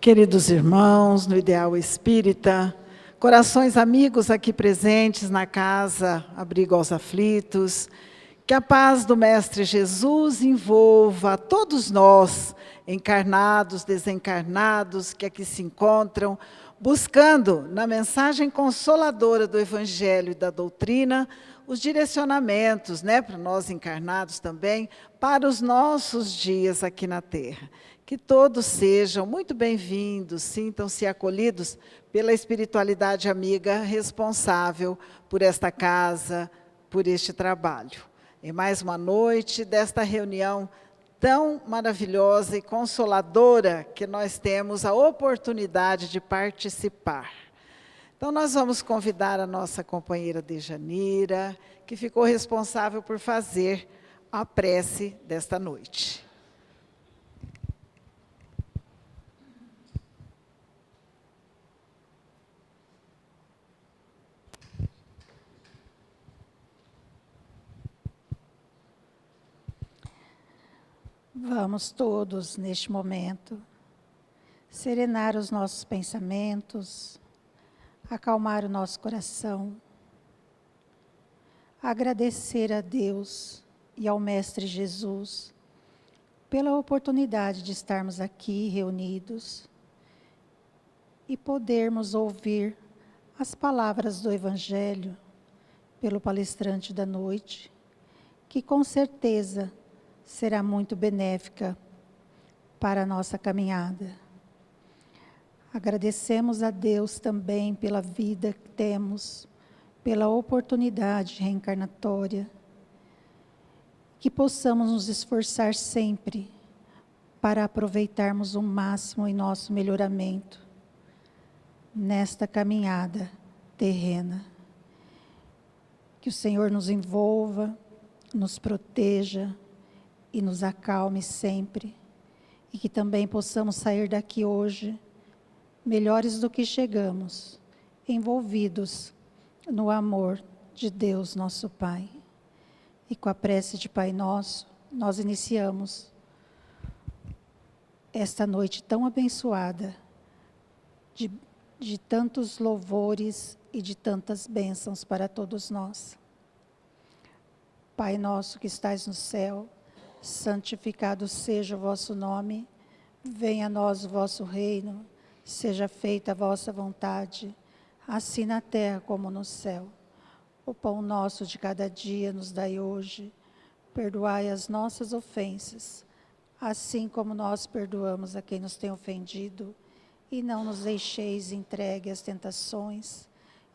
Queridos irmãos, no Ideal Espírita, corações amigos aqui presentes na casa Abrigo aos Aflitos, que a paz do Mestre Jesus envolva a todos nós, encarnados, desencarnados, que aqui se encontram, buscando, na mensagem consoladora do Evangelho e da doutrina, os direcionamentos, para nós encarnados também, para os nossos dias aqui na Terra. Que todos sejam muito bem-vindos, sintam-se acolhidos pela espiritualidade amiga responsável por esta casa, por este trabalho. Em mais uma noite desta reunião tão maravilhosa e consoladora que nós temos a oportunidade de participar. Então, nós vamos convidar a nossa companheira Dejanira, que ficou responsável por fazer a prece desta noite. Vamos todos, neste momento, serenar os nossos pensamentos, acalmar o nosso coração, agradecer a Deus e ao Mestre Jesus pela oportunidade de estarmos aqui reunidos e podermos ouvir as palavras do Evangelho pelo palestrante da noite, que com certeza será muito benéfica para a nossa caminhada. Agradecemos a Deus também pela vida que temos, pela oportunidade reencarnatória, que possamos nos esforçar sempre para aproveitarmos o máximo em nosso melhoramento nesta caminhada terrena. Que o Senhor nos envolva, nos proteja, e nos acalme sempre, e que também possamos sair daqui hoje melhores do que chegamos, envolvidos no amor de Deus, nosso Pai. E com a prece de Pai Nosso, nós iniciamos esta noite tão abençoada, de tantos louvores e de tantas bênçãos para todos nós. Pai nosso que estais no céu, santificado seja o vosso nome, venha a nós o vosso reino, seja feita a vossa vontade, assim na terra como no céu. O pão nosso de cada dia nos dai hoje, perdoai as nossas ofensas, assim como nós perdoamos a quem nos tem ofendido, e não nos deixeis entregue às tentações,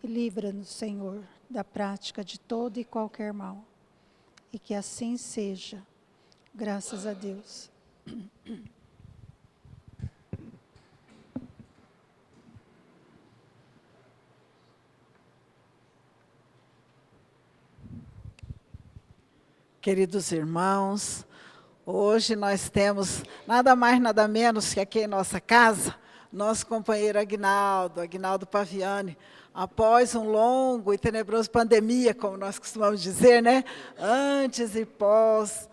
e livra-nos, Senhor, da prática de todo e qualquer mal. E que assim seja. Graças a Deus. Queridos irmãos, hoje nós temos nada mais, nada menos que aqui em nossa casa, nosso companheiro Aguinaldo Paviani, após um longo e tenebroso pandemia, como nós costumamos dizer, antes e pós,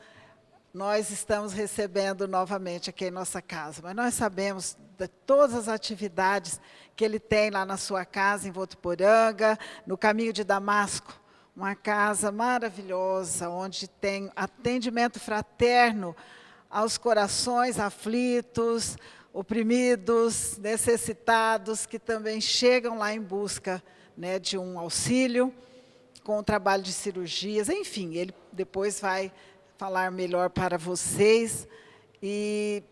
nós estamos recebendo novamente aqui em nossa casa. Mas nós sabemos de todas as atividades que ele tem lá na sua casa, em Votuporanga, no caminho de Damasco, uma casa maravilhosa, onde tem atendimento fraterno aos corações aflitos, oprimidos, necessitados, que também chegam lá em busca de um auxílio, com o trabalho de cirurgias, enfim, ele depois vai falar melhor para vocês, e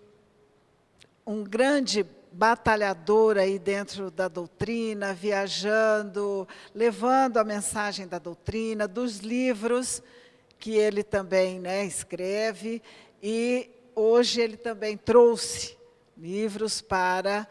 um grande batalhador aí dentro da doutrina, viajando, levando a mensagem da doutrina, dos livros que ele também escreve, e hoje ele também trouxe livros para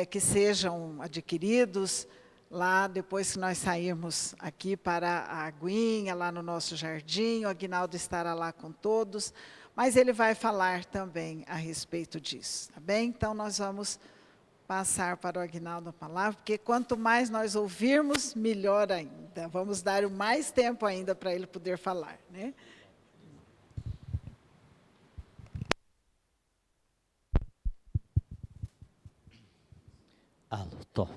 que sejam adquiridos lá, depois que nós sairmos aqui para a aguinha, lá no nosso jardim, o Aguinaldo estará lá com todos, mas ele vai falar também a respeito disso, tá bem? Então, nós vamos passar para o Aguinaldo a palavra, porque quanto mais nós ouvirmos, melhor ainda. Vamos dar mais tempo ainda para ele poder falar, Tô.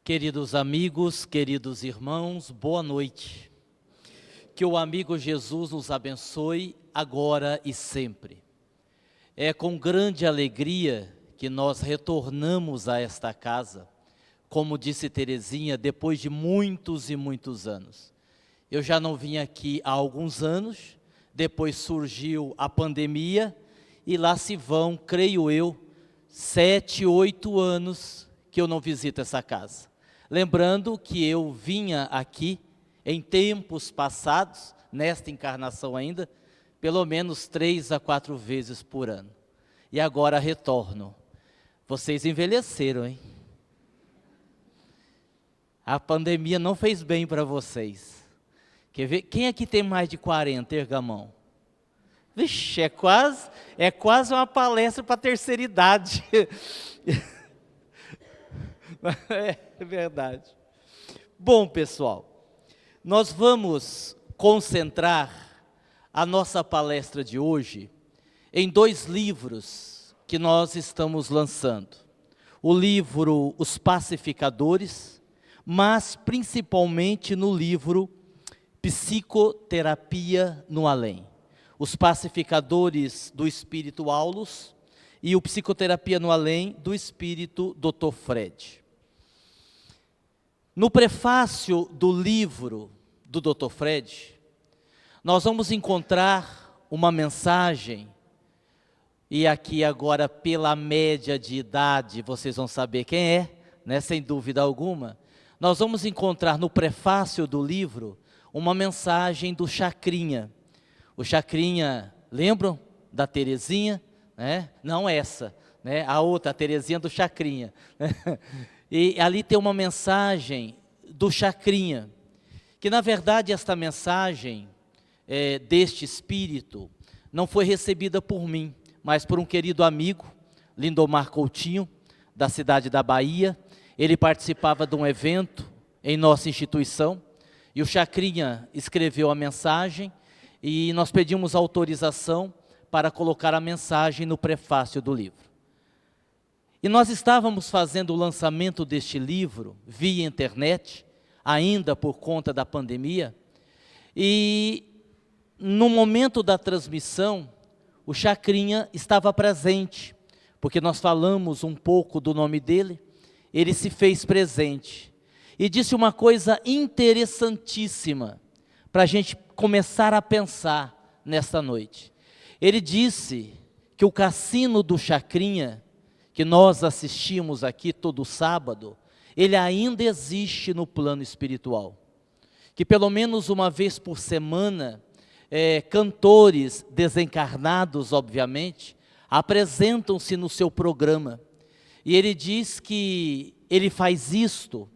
Queridos amigos, queridos irmãos, boa noite. Que o amigo Jesus nos abençoe agora e sempre. É com grande alegria que nós retornamos a esta casa, como disse Terezinha, depois de muitos e muitos anos. Eu já não vim aqui há alguns anos, depois surgiu a pandemia e lá se vão, creio eu, 7, 8 anos que eu não visito essa casa. Lembrando que eu vinha aqui em tempos passados, nesta encarnação ainda, pelo menos 3 a 4 vezes por ano. E agora retorno. Vocês envelheceram, hein? A pandemia não fez bem para vocês. Quer ver? Quem aqui tem mais de 40, erga a mão? Vixe, é quase uma palestra para a terceira idade. É verdade. Bom, pessoal, nós vamos concentrar a nossa palestra de hoje em 2 livros que nós estamos lançando. O livro Os Pacificadores, mas principalmente no livro Psicoterapia no Além. Os Pacificadores do Espírito Aulus e o Psicoterapia no Além do Espírito Dr. Fred. No prefácio do livro do Dr. Fred, nós vamos encontrar uma mensagem, e aqui agora pela média de idade vocês vão saber quem é, né, sem dúvida alguma. Nós vamos encontrar no prefácio do livro uma mensagem do Chacrinha. O Chacrinha, lembram da Terezinha? Né? Não essa, né? A outra, a Terezinha do Chacrinha. E ali tem uma mensagem do Chacrinha, que na verdade esta mensagem deste espírito não foi recebida por mim, mas por um querido amigo, Lindomar Coutinho, da cidade da Bahia. Ele participava de um evento em nossa instituição, e o Chacrinha escreveu a mensagem, e nós pedimos autorização para colocar a mensagem no prefácio do livro. E nós estávamos fazendo o lançamento deste livro via internet, ainda por conta da pandemia, e no momento da transmissão, o Chacrinha estava presente, porque nós falamos um pouco do nome dele. Ele se fez presente e disse uma coisa interessantíssima para a gente começar a pensar nesta noite. Ele disse que o cassino do Chacrinha, que nós assistimos aqui todo sábado, ele ainda existe no plano espiritual. Que pelo menos uma vez por semana, cantores desencarnados, obviamente, apresentam-se no seu programa. E ele diz que ele faz isto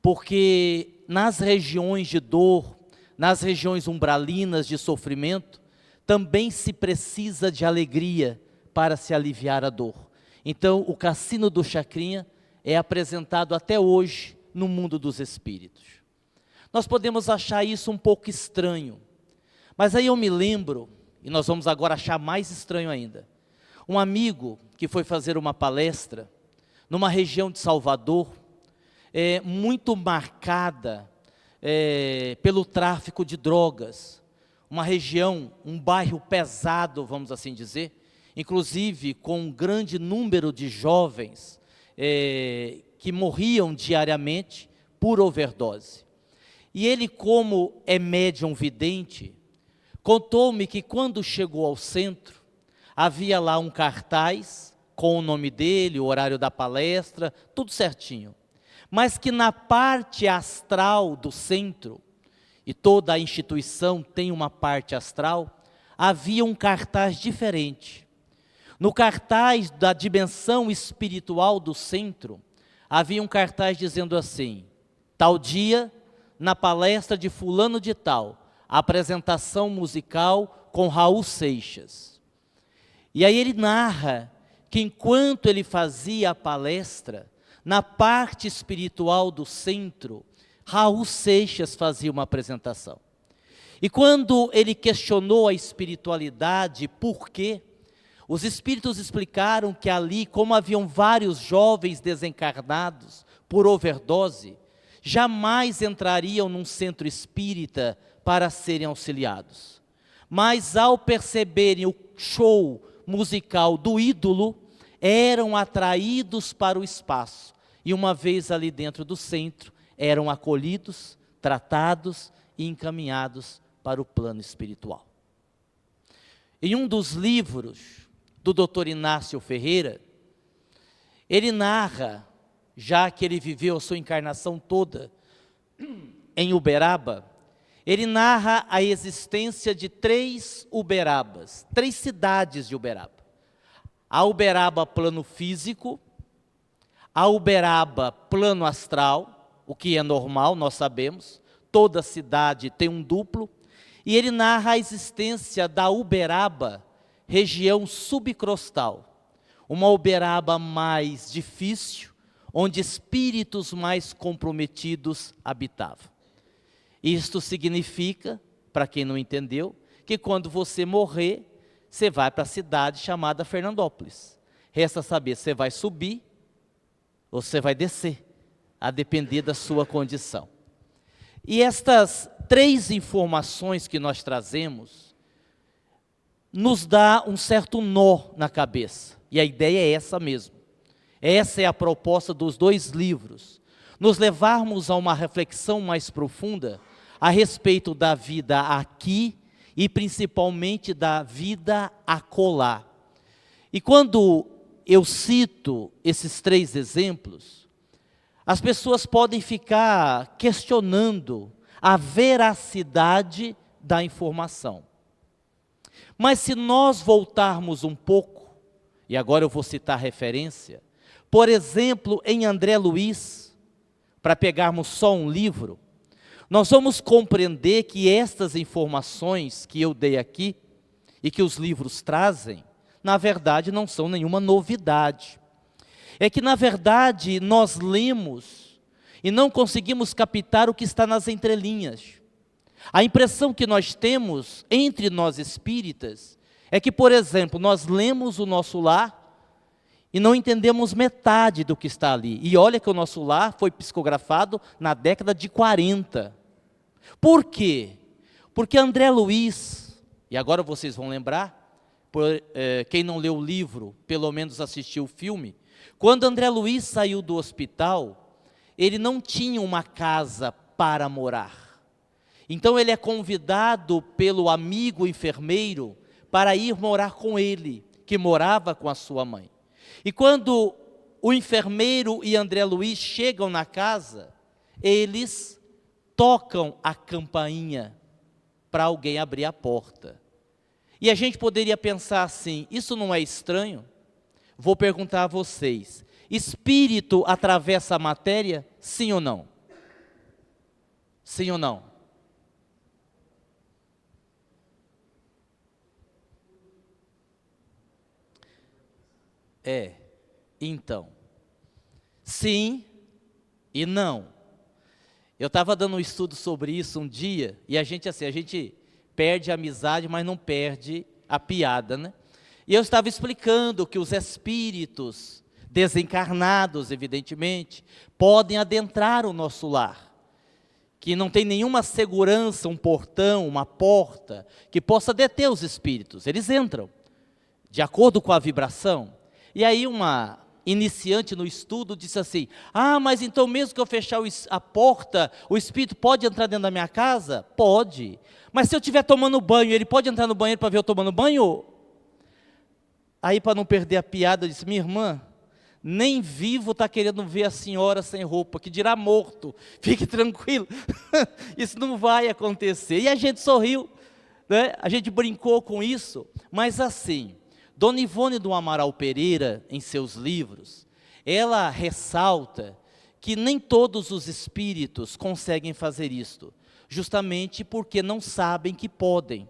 porque nas regiões de dor, nas regiões umbralinas de sofrimento, também se precisa de alegria para se aliviar a dor. Então, o cassino do Chacrinha é apresentado até hoje no mundo dos espíritos. Nós podemos achar isso um pouco estranho, mas aí eu me lembro, e nós vamos agora achar mais estranho ainda, um amigo que foi fazer uma palestra numa região de Salvador, muito marcada pelo tráfico de drogas, uma região, um bairro pesado, vamos assim dizer, inclusive com um grande número de jovens que morriam diariamente por overdose. E ele, como é médium vidente, contou-me que quando chegou ao centro, havia lá um cartaz com o nome dele, o horário da palestra, tudo certinho. Mas que na parte astral do centro, e toda a instituição tem uma parte astral, havia um cartaz diferente. No cartaz da dimensão espiritual do centro, havia um cartaz dizendo assim: tal dia, na palestra de fulano de tal, apresentação musical com Raul Seixas. E aí ele narra que enquanto ele fazia a palestra, na parte espiritual do centro, Raul Seixas fazia uma apresentação. E quando ele questionou a espiritualidade, por quê? Os espíritos explicaram que ali, como haviam vários jovens desencarnados por overdose, jamais entrariam num centro espírita para serem auxiliados. Mas ao perceberem o show musical do ídolo, eram atraídos para o espaço. E uma vez ali dentro do centro, eram acolhidos, tratados e encaminhados para o plano espiritual. Em um dos livros do Dr. Inácio Ferreira, ele narra, já que ele viveu a sua encarnação toda em Uberaba, ele narra a existência de 3 Uberabas, 3 cidades de Uberaba. A Uberaba plano físico, a Uberaba plano astral, o que é normal, nós sabemos, toda cidade tem um duplo, e ele narra a existência da Uberaba, região subcrostal, uma Uberaba mais difícil, onde espíritos mais comprometidos habitavam. Isto significa, para quem não entendeu, que quando você morrer, você vai para a cidade chamada Fernandópolis. Resta saber se você vai subir ou você vai descer, a depender da sua condição. E estas 3 informações que nós trazemos, nos dá um certo nó na cabeça. E a ideia é essa mesmo. Essa é a proposta dos 2 livros. Nos levarmos a uma reflexão mais profunda a respeito da vida aqui e principalmente da vida acolá. E quando eu cito esses 3 exemplos, as pessoas podem ficar questionando a veracidade da informação. Mas se nós voltarmos um pouco, e agora eu vou citar referência, por exemplo, em André Luiz, para pegarmos só um livro, nós vamos compreender que estas informações que eu dei aqui, e que os livros trazem, na verdade não são nenhuma novidade. É que na verdade nós lemos e não conseguimos captar o que está nas entrelinhas. A impressão que nós temos entre nós espíritas é que, por exemplo, nós lemos o Nosso Lar e não entendemos metade do que está ali. E olha que o Nosso Lar foi psicografado na década de 40. Por quê? Porque André Luiz, e agora vocês vão lembrar, quem não leu o livro, pelo menos assistiu o filme, quando André Luiz saiu do hospital, ele não tinha uma casa para morar. Então ele é convidado pelo amigo enfermeiro para ir morar com ele, que morava com a sua mãe. E quando o enfermeiro e André Luiz chegam na casa, eles tocam a campainha para alguém abrir a porta. E a gente poderia pensar assim, isso não é estranho? Vou perguntar a vocês, espírito atravessa a matéria, sim ou não? Sim ou não? Então, sim e não. Eu estava dando um estudo sobre isso um dia, e a gente perde a amizade, mas não perde a piada, né? E eu estava explicando que os espíritos desencarnados, evidentemente, podem adentrar o nosso lar, que não tem nenhuma segurança, um portão, uma porta, que possa deter os espíritos. Eles entram, de acordo com a vibração. E aí uma iniciante no estudo disse assim, mas então mesmo que eu fechar a porta, o espírito pode entrar dentro da minha casa? Pode. Mas se eu estiver tomando banho, ele pode entrar no banheiro para ver eu tomando banho? Aí, para não perder a piada, eu disse, minha irmã, nem vivo está querendo ver a senhora sem roupa, que dirá morto, fique tranquilo, isso não vai acontecer. E a gente sorriu, né? A gente brincou com isso, mas assim, Dona Ivone do Amaral Pereira, em seus livros, ela ressalta que nem todos os espíritos conseguem fazer isto, justamente porque não sabem que podem,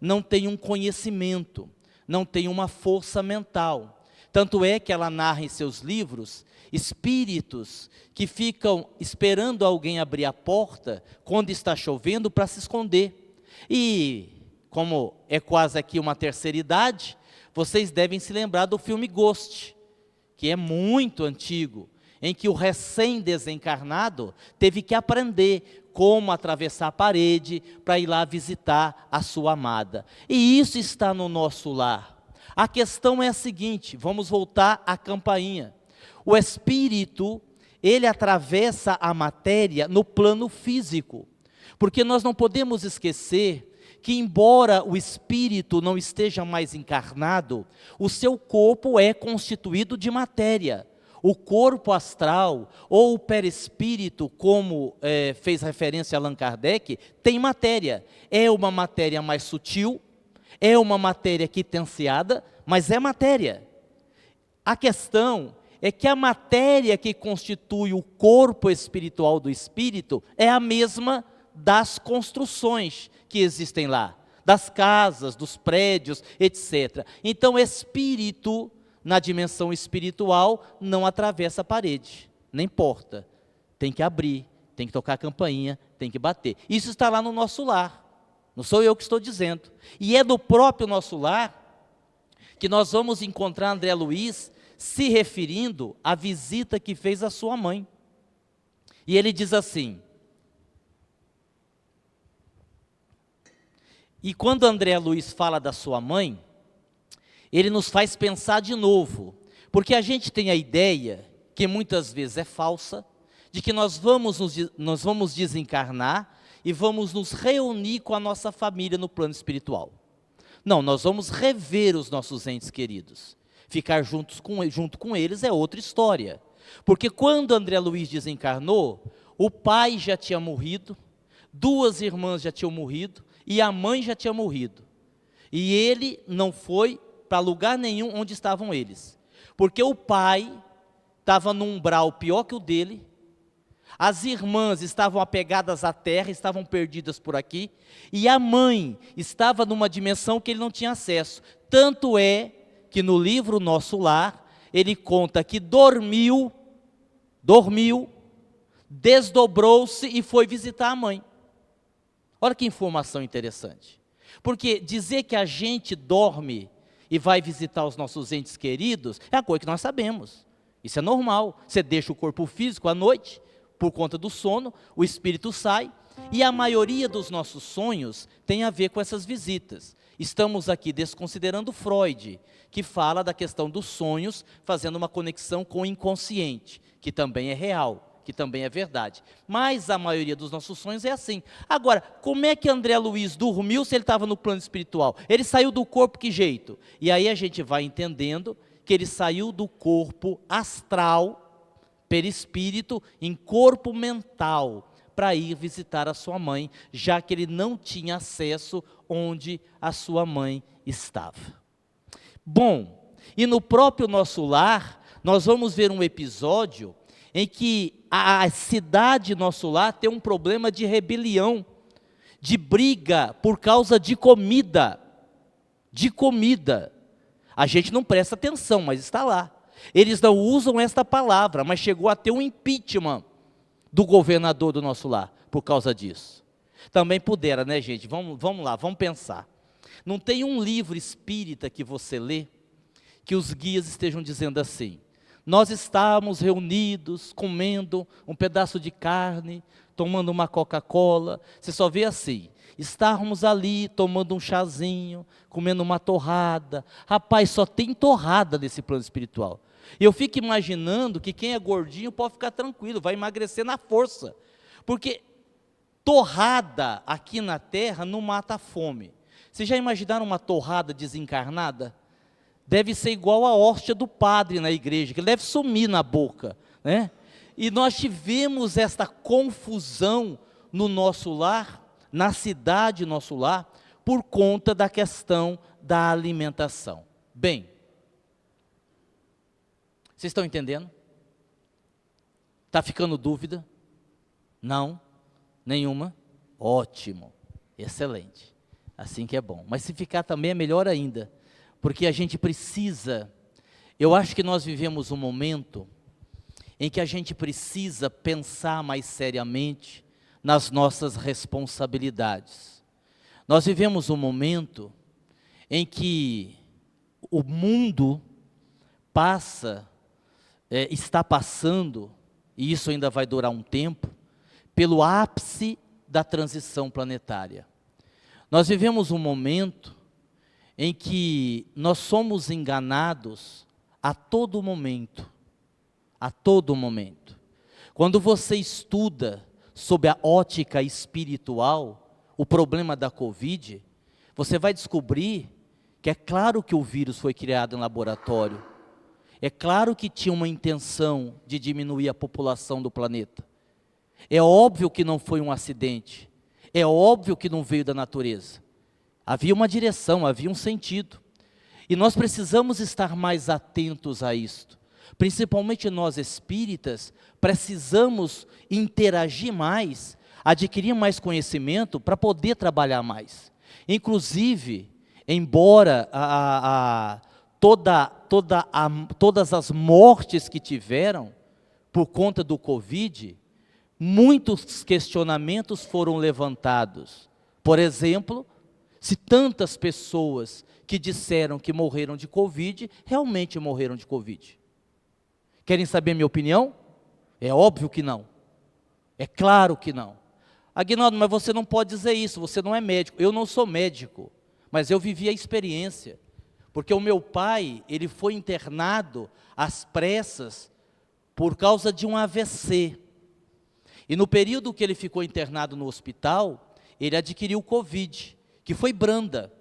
não têm um conhecimento, não têm uma força mental. Tanto é que ela narra em seus livros espíritos que ficam esperando alguém abrir a porta quando está chovendo para se esconder. E, como é quase aqui uma terceira idade, vocês devem se lembrar do filme Ghost, que é muito antigo, em que o recém-desencarnado teve que aprender como atravessar a parede para ir lá visitar a sua amada. E isso está no nosso lar. A questão é a seguinte, vamos voltar à campainha. O espírito, ele atravessa a matéria no plano físico, porque nós não podemos esquecer que, embora o espírito não esteja mais encarnado, o seu corpo é constituído de matéria. O corpo astral, ou o perispírito, como fez referência Allan Kardec, tem matéria. É uma matéria mais sutil, é uma matéria quitenciada, mas é matéria. A questão é que a matéria que constitui o corpo espiritual do espírito é a mesma das construções que existem lá, das casas, dos prédios, etc. Então, espírito, na dimensão espiritual, não atravessa a parede, nem porta. Tem que abrir, tem que tocar a campainha, tem que bater. Isso está lá no nosso lar, não sou eu que estou dizendo. E é do próprio nosso lar que nós vamos encontrar André Luiz se referindo à visita que fez à sua mãe. E ele diz assim: e quando André Luiz fala da sua mãe, ele nos faz pensar de novo, porque a gente tem a ideia, que muitas vezes é falsa, de que nós vamos desencarnar e vamos nos reunir com a nossa família no plano espiritual. Não, nós vamos rever os nossos entes queridos. Ficar junto com eles é outra história. Porque quando André Luiz desencarnou, o pai já tinha morrido, 2 irmãs já tinham morrido, e a mãe já tinha morrido. E ele não foi para lugar nenhum onde estavam eles. Porque o pai estava num umbral pior que o dele, as irmãs estavam apegadas à terra, estavam perdidas por aqui, e a mãe estava numa dimensão que ele não tinha acesso. Tanto é que no livro Nosso Lar, ele conta que dormiu, desdobrou-se e foi visitar a mãe. Olha que informação interessante. Porque dizer que a gente dorme e vai visitar os nossos entes queridos é a coisa que nós sabemos. Isso é normal. Você deixa o corpo físico à noite, por conta do sono, o espírito sai, e a maioria dos nossos sonhos tem a ver com essas visitas. Estamos aqui desconsiderando Freud, que fala da questão dos sonhos, fazendo uma conexão com o inconsciente, que também é real, que também é verdade. Mas a maioria dos nossos sonhos é assim. Agora, como é que André Luiz dormiu se ele estava no plano espiritual? Ele saiu do corpo, que jeito? E aí a gente vai entendendo que ele saiu do corpo astral, perispírito, em corpo mental, para ir visitar a sua mãe, já que ele não tinha acesso onde a sua mãe estava. Bom, e no próprio Nosso Lar, nós vamos ver um episódio em que a cidade Nosso Lar tem um problema de rebelião, de briga por causa de comida. De comida. A gente não presta atenção, mas está lá. Eles não usam esta palavra, mas chegou a ter um impeachment do governador do Nosso Lar, por causa disso. Também pudera, né, gente? Vamos lá, vamos pensar. Não tem um livro espírita que você lê, que os guias estejam dizendo assim: nós estávamos reunidos, comendo um pedaço de carne, tomando uma Coca-Cola. Você só vê assim: estávamos ali tomando um chazinho, comendo uma torrada. Rapaz, só tem torrada nesse plano espiritual. E eu fico imaginando que quem é gordinho pode ficar tranquilo, vai emagrecer na força. Porque torrada aqui na terra não mata a fome. Vocês já imaginaram uma torrada desencarnada? Deve ser igual a hóstia do padre na igreja, que ele deve sumir na boca, né? E nós tivemos esta confusão no Nosso Lar, na cidade Nosso Lar, por conta da questão da alimentação. Bem, vocês estão entendendo? Está ficando dúvida? Não? Nenhuma? Ótimo, excelente, assim que é bom. Mas se ficar também é melhor ainda, porque a gente precisa, eu acho que nós vivemos um momento em que a gente precisa pensar mais seriamente nas nossas responsabilidades. Nós vivemos um momento em que o mundo está passando, e isso ainda vai durar um tempo, pelo ápice da transição planetária. Nós vivemos um momento em que nós somos enganados a todo momento. A todo momento. Quando você estuda sob a ótica espiritual o problema da Covid, você vai descobrir que é claro que o vírus foi criado em laboratório. É claro que tinha uma intenção de diminuir a população do planeta. É óbvio que não foi um acidente. É óbvio que não veio da natureza. Havia uma direção, havia um sentido. E nós precisamos estar mais atentos a isto. Principalmente nós espíritas, precisamos interagir mais, adquirir mais conhecimento para poder trabalhar mais. Inclusive, embora todas as mortes que tiveram por conta do Covid, muitos questionamentos foram levantados. Por exemplo, se tantas pessoas que disseram que morreram de Covid, realmente morreram de Covid. Querem saber minha opinião? É óbvio que não. É claro que não. Aguinaldo, mas você não pode dizer isso, você não é médico. Eu não sou médico, mas eu vivi a experiência. Porque o meu pai, ele foi internado às pressas por causa de um AVC. E no período que ele ficou internado no hospital, ele adquiriu Covid, que foi branda.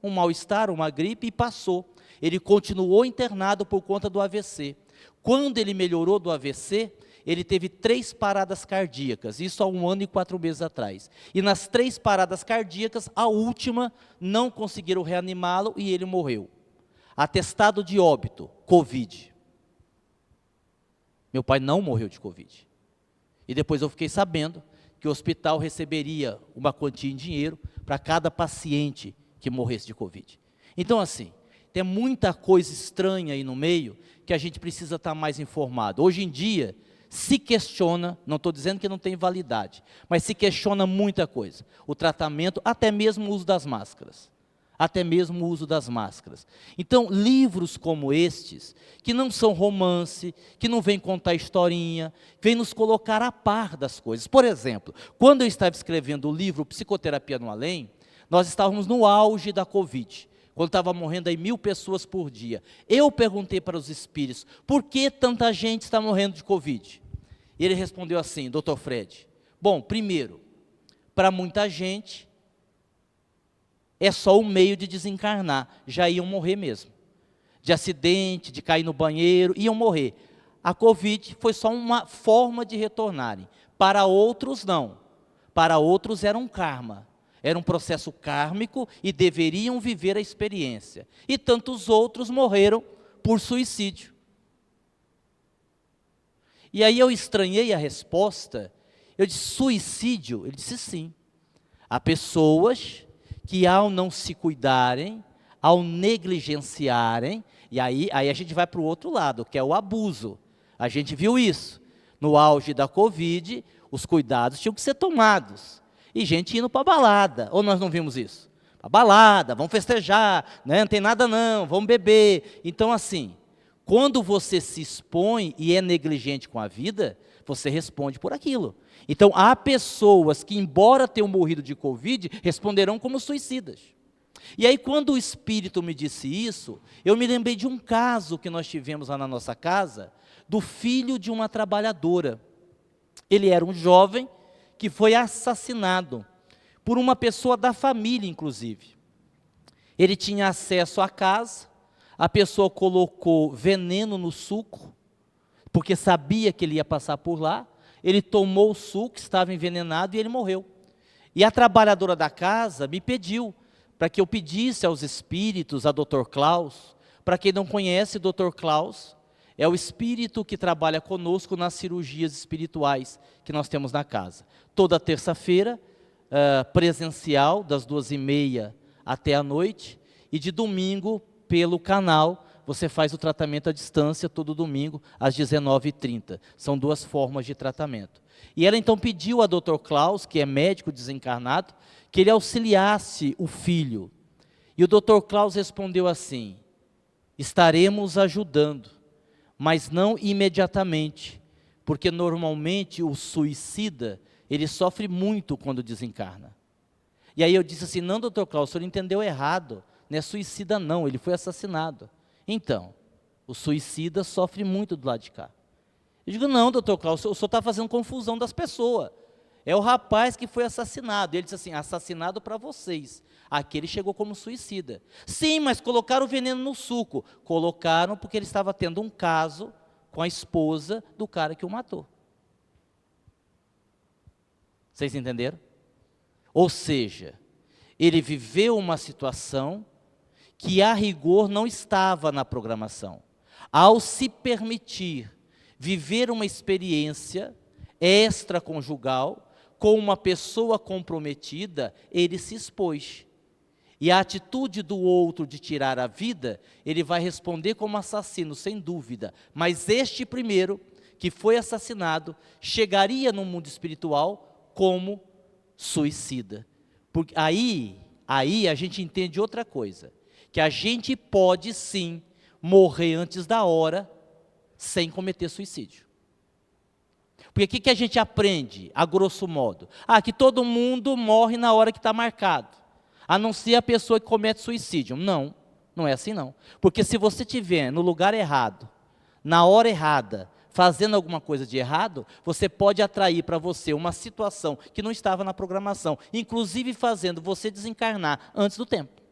Um mal-estar, uma gripe, e passou. Ele continuou internado por conta do AVC. Quando ele melhorou do AVC, ele teve 3 paradas cardíacas, isso há 1 ano e 4 meses atrás. E nas 3 paradas cardíacas, a última, não conseguiram reanimá-lo e ele morreu. Atestado de óbito, Covid. Meu pai não morreu de Covid. E depois eu fiquei sabendo que o hospital receberia uma quantia em dinheiro para cada paciente que morresse de Covid. Então assim, tem muita coisa estranha aí no meio que a gente precisa estar mais informado. Hoje em dia, se questiona, não estou dizendo que não tem validade, mas se questiona muita coisa. O tratamento, até mesmo o uso das máscaras. Até mesmo o uso das máscaras. Então, livros como estes, que não são romance, que não vêm contar historinha, vêm nos colocar a par das coisas. Por exemplo, quando eu estava escrevendo o livro Psicoterapia no Além, nós estávamos no auge da Covid, quando estava morrendo aí 1000 pessoas por dia. Eu perguntei para os espíritos, por que tanta gente está morrendo de Covid? E ele respondeu assim, Dr. Fred, bom, primeiro, para muita gente, é só um meio de desencarnar, já iam morrer mesmo. De acidente, de cair no banheiro, iam morrer. A Covid foi só uma forma de retornarem. Para outros, não. Para outros era um karma. Era um processo kármico e deveriam viver a experiência. E tantos outros morreram por suicídio. E aí eu estranhei a resposta. Eu disse, suicídio? Ele disse sim. Há pessoas que ao não se cuidarem, ao negligenciarem, e aí a gente vai para o outro lado, que é o abuso. A gente viu isso. No auge da Covid, os cuidados tinham que ser tomados. E gente indo para a balada, ou nós não vimos isso? Para a balada, vamos festejar, né? Não tem nada não, vamos beber. Então assim, quando você se expõe e é negligente com a vida, você responde por aquilo. Então há pessoas que, embora tenham morrido de Covid, responderão como suicidas. E aí quando o Espírito me disse isso, eu me lembrei de um caso que nós tivemos lá na nossa casa, do filho de uma trabalhadora. Ele era um jovem que foi assassinado por uma pessoa da família, inclusive. Ele tinha acesso à casa, a pessoa colocou veneno no suco, porque sabia que ele ia passar por lá, ele tomou o suco, estava envenenado e ele morreu. E a trabalhadora da casa me pediu para que eu pedisse aos espíritos, a Dr. Klaus. Para quem não conhece, Dr. Klaus é o espírito que trabalha conosco nas cirurgias espirituais que nós temos na casa. Toda terça-feira, presencial, das 2h30 até a noite, e de domingo, pelo canal, você faz o tratamento à distância, todo domingo, às 19h30. São 2 formas de tratamento. E ela então pediu a Dr. Klaus, que é médico desencarnado, que ele auxiliasse o filho. E o Dr. Klaus respondeu assim, estaremos ajudando, mas não imediatamente, porque normalmente o suicida, ele sofre muito quando desencarna. E aí eu disse assim, não, doutor Cláudio, o senhor entendeu errado, não é suicida não, ele foi assassinado. Então, o suicida sofre muito do lado de cá. Eu digo, não, doutor Cláudio, o senhor está fazendo confusão das pessoas. É o rapaz que foi assassinado. Ele disse assim, assassinado para vocês. Aqui ele chegou como suicida. Sim, mas colocaram o veneno no suco. Colocaram porque ele estava tendo um caso com a esposa do cara que o matou. Vocês entenderam? Ou seja, ele viveu uma situação que a rigor não estava na programação. Ao se permitir viver uma experiência extraconjugal com uma pessoa comprometida, ele se expôs. E a atitude do outro de tirar a vida, ele vai responder como assassino, sem dúvida. Mas este primeiro, que foi assassinado, chegaria no mundo espiritual como suicida. Porque aí a gente entende outra coisa, que a gente pode sim morrer antes da hora, sem cometer suicídio. Porque o que a gente aprende, a grosso modo? Que todo mundo morre na hora que está marcado, a não ser a pessoa que comete suicídio. Não, não é assim não. Porque se você estiver no lugar errado, na hora errada, fazendo alguma coisa de errado, você pode atrair para você uma situação que não estava na programação, inclusive fazendo você desencarnar antes do tempo.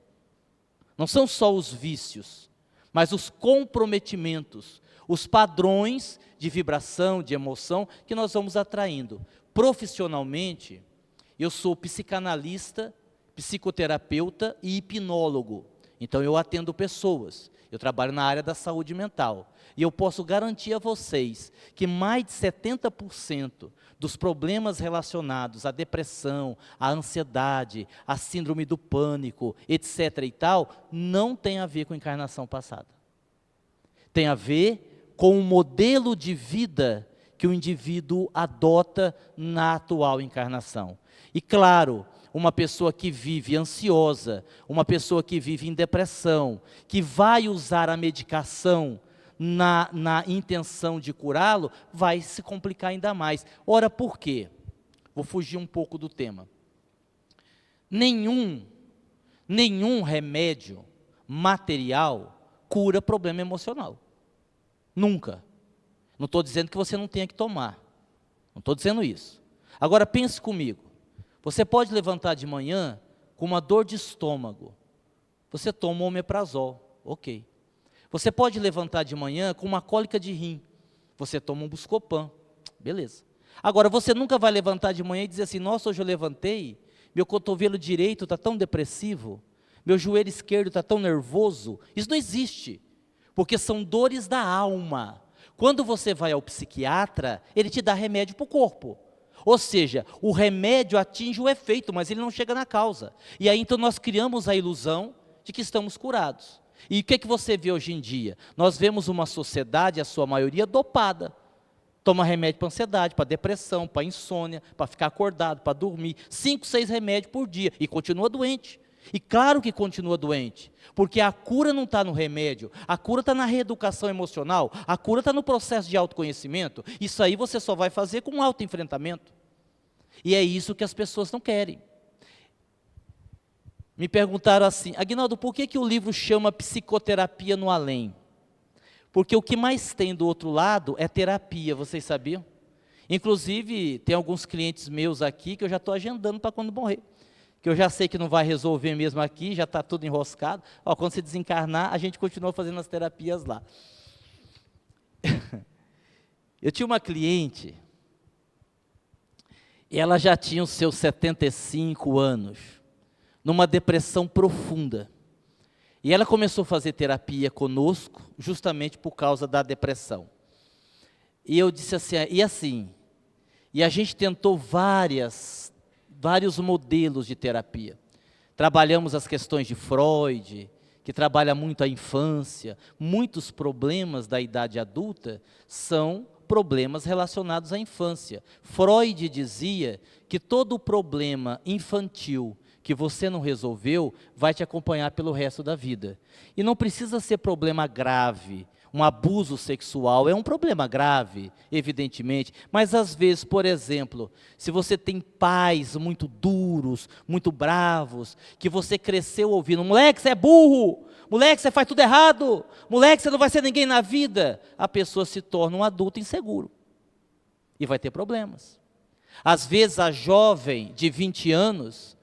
Não são só os vícios, mas os comprometimentos, os padrões de vibração, de emoção que nós vamos atraindo. Profissionalmente, eu sou psicanalista, psicoterapeuta e hipnólogo. Então eu atendo pessoas, eu trabalho na área da saúde mental. E eu posso garantir a vocês que mais de 70% dos problemas relacionados à depressão, à ansiedade, à síndrome do pânico, etc. e tal, não tem a ver com encarnação passada. Tem a ver com o modelo de vida que o indivíduo adota na atual encarnação. E claro, uma pessoa que vive ansiosa, uma pessoa que vive em depressão, que vai usar a medicação na intenção de curá-lo, vai se complicar ainda mais. Ora, por quê? Vou fugir um pouco do tema. Nenhum remédio material cura problema emocional. Nunca. Não estou dizendo que você não tenha que tomar. Não estou dizendo isso. Agora pense comigo. Você pode levantar de manhã com uma dor de estômago. Você toma um omeprazol. Ok. Você pode levantar de manhã com uma cólica de rim. Você toma um Buscopan. Beleza. Agora, você nunca vai levantar de manhã e dizer assim, nossa, hoje eu levantei, meu cotovelo direito está tão depressivo, meu joelho esquerdo está tão nervoso. Isso não existe, porque são dores da alma. Quando você vai ao psiquiatra, ele te dá remédio para o corpo. Ou seja, o remédio atinge o efeito, mas ele não chega na causa. E aí então nós criamos a ilusão de que estamos curados. E o que você vê hoje em dia? Nós vemos uma sociedade, a sua maioria, dopada. Toma remédio para ansiedade, para depressão, para insônia, para ficar acordado, para dormir. 5, 6 remédios por dia. E continua doente. E claro que continua doente. Porque a cura não está no remédio. A cura está na reeducação emocional. A cura está no processo de autoconhecimento. Isso aí você só vai fazer com autoenfrentamento. E é isso que as pessoas não querem. Me perguntaram assim, Aguinaldo, por que o livro chama Psicoterapia no Além? Porque o que mais tem do outro lado é terapia, vocês sabiam? Inclusive, tem alguns clientes meus aqui que eu já estou agendando para quando morrer. Que eu já sei que não vai resolver mesmo aqui, já está tudo enroscado. Quando você desencarnar, a gente continua fazendo as terapias lá. Eu tinha uma cliente, ela já tinha os seus 75 anos. Numa depressão profunda. E ela começou a fazer terapia conosco, justamente por causa da depressão. E eu disse assim, e a gente tentou vários modelos de terapia. Trabalhamos as questões de Freud, que trabalha muito a infância. Muitos problemas da idade adulta são problemas relacionados à infância. Freud dizia que todo problema infantil que você não resolveu vai te acompanhar pelo resto da vida. E não precisa ser problema grave. Um abuso sexual é um problema grave, evidentemente, mas às vezes, por exemplo, se você tem pais muito duros, muito bravos, que você cresceu ouvindo, moleque, você é burro, moleque, você faz tudo errado, moleque, você não vai ser ninguém na vida, a pessoa se torna um adulto inseguro e vai ter problemas. Às vezes a jovem de 20 anos,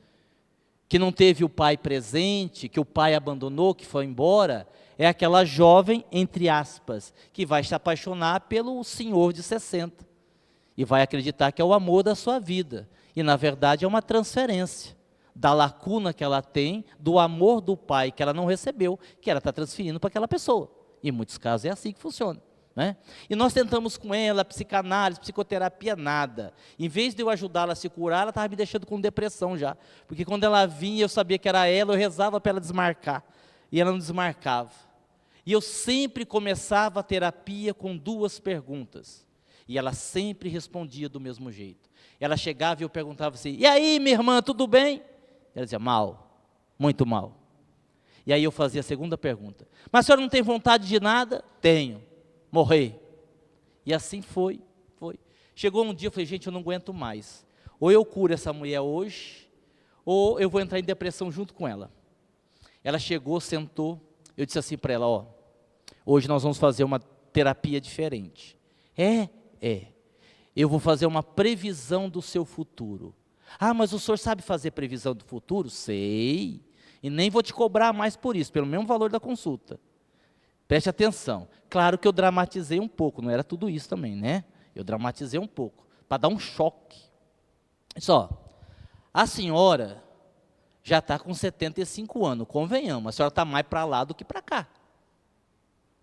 que não teve o pai presente, que o pai abandonou, que foi embora, é aquela jovem, entre aspas, que vai se apaixonar pelo senhor de 60 e vai acreditar que é o amor da sua vida. E na verdade é uma transferência da lacuna que ela tem, do amor do pai que ela não recebeu, que ela está transferindo para aquela pessoa. Em muitos casos é assim que funciona. Né? E nós tentamos com ela, psicanálise, psicoterapia, nada. Em vez de eu ajudá-la a se curar, ela estava me deixando com depressão já. Porque quando ela vinha, eu sabia que era ela, eu rezava para ela desmarcar. E ela não desmarcava. E eu sempre começava a terapia com 2 perguntas. E ela sempre respondia do mesmo jeito. Ela chegava e eu perguntava assim, e aí, minha irmã, tudo bem? Ela dizia, mal, muito mal. E aí eu fazia a segunda pergunta, mas a senhora não tem vontade de nada? Tenho, morrer. E assim foi. Chegou um dia, eu falei, gente, eu não aguento mais. Ou eu curo essa mulher hoje, ou eu vou entrar em depressão junto com ela. Ela chegou, sentou, eu disse assim para ela, ó, hoje nós vamos fazer uma terapia diferente. Eu vou fazer uma previsão do seu futuro. Ah, mas o senhor sabe fazer previsão do futuro? Sei, e nem vou te cobrar mais por isso, pelo mesmo valor da consulta. Preste atenção, claro que eu dramatizei um pouco, não era tudo isso também, né? Eu dramatizei um pouco, para dar um choque. Só, a senhora já está com 75 anos, convenhamos, a senhora está mais para lá do que para cá.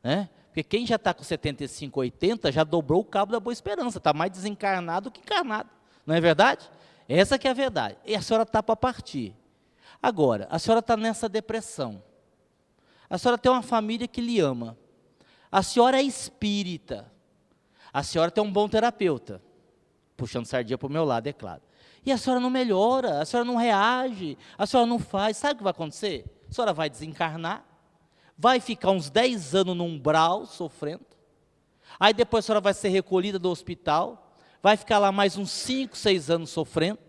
Né? Porque quem já está com 75, 80, já dobrou o cabo da Boa Esperança, está mais desencarnado do que encarnado, não é verdade? Essa que é a verdade, e a senhora está para partir. Agora, a senhora está nessa depressão, a senhora tem uma família que lhe ama, a senhora é espírita, a senhora tem um bom terapeuta, puxando sardinha para o meu lado, é claro. E a senhora não melhora, a senhora não reage, a senhora não faz, sabe o que vai acontecer? A senhora vai desencarnar, vai ficar uns 10 anos no umbral, sofrendo, aí depois a senhora vai ser recolhida do hospital, vai ficar lá mais uns 5, 6 anos sofrendo,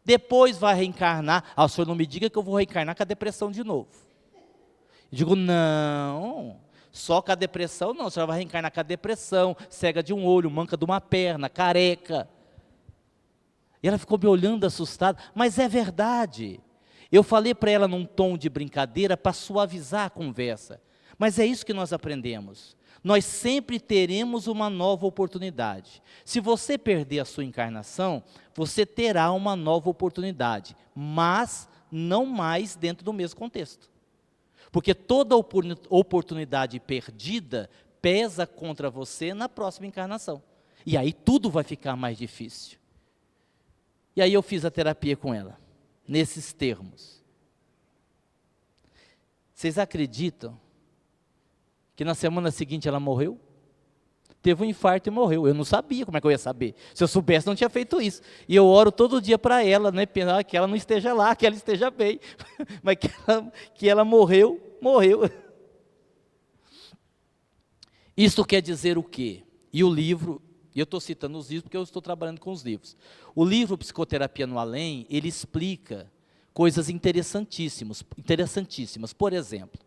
depois vai reencarnar, o senhor não me diga que eu vou reencarnar com a depressão de novo. Eu digo, não, só com a depressão não, a senhora vai reencarnar com a depressão, cega de um olho, manca de uma perna, careca. E ela ficou me olhando assustada, mas é verdade. Eu falei para ela num tom de brincadeira para suavizar a conversa, mas é isso que nós aprendemos. Nós sempre teremos uma nova oportunidade. Se você perder a sua encarnação, você terá uma nova oportunidade, mas não mais dentro do mesmo contexto. Porque toda oportunidade perdida pesa contra você na próxima encarnação. E aí tudo vai ficar mais difícil. E aí eu fiz a terapia com ela, nesses termos. Vocês acreditam que na semana seguinte ela morreu? Teve um infarto e morreu. Eu não sabia, como é que eu ia saber? Se eu soubesse, não tinha feito isso. E eu oro todo dia para ela, né, que ela não esteja lá, que ela esteja bem. Mas que ela morreu. Isso quer dizer o quê? E o livro, e eu estou citando os livros porque eu estou trabalhando com os livros. O livro Psicoterapia no Além, ele explica coisas interessantíssimas. Por exemplo,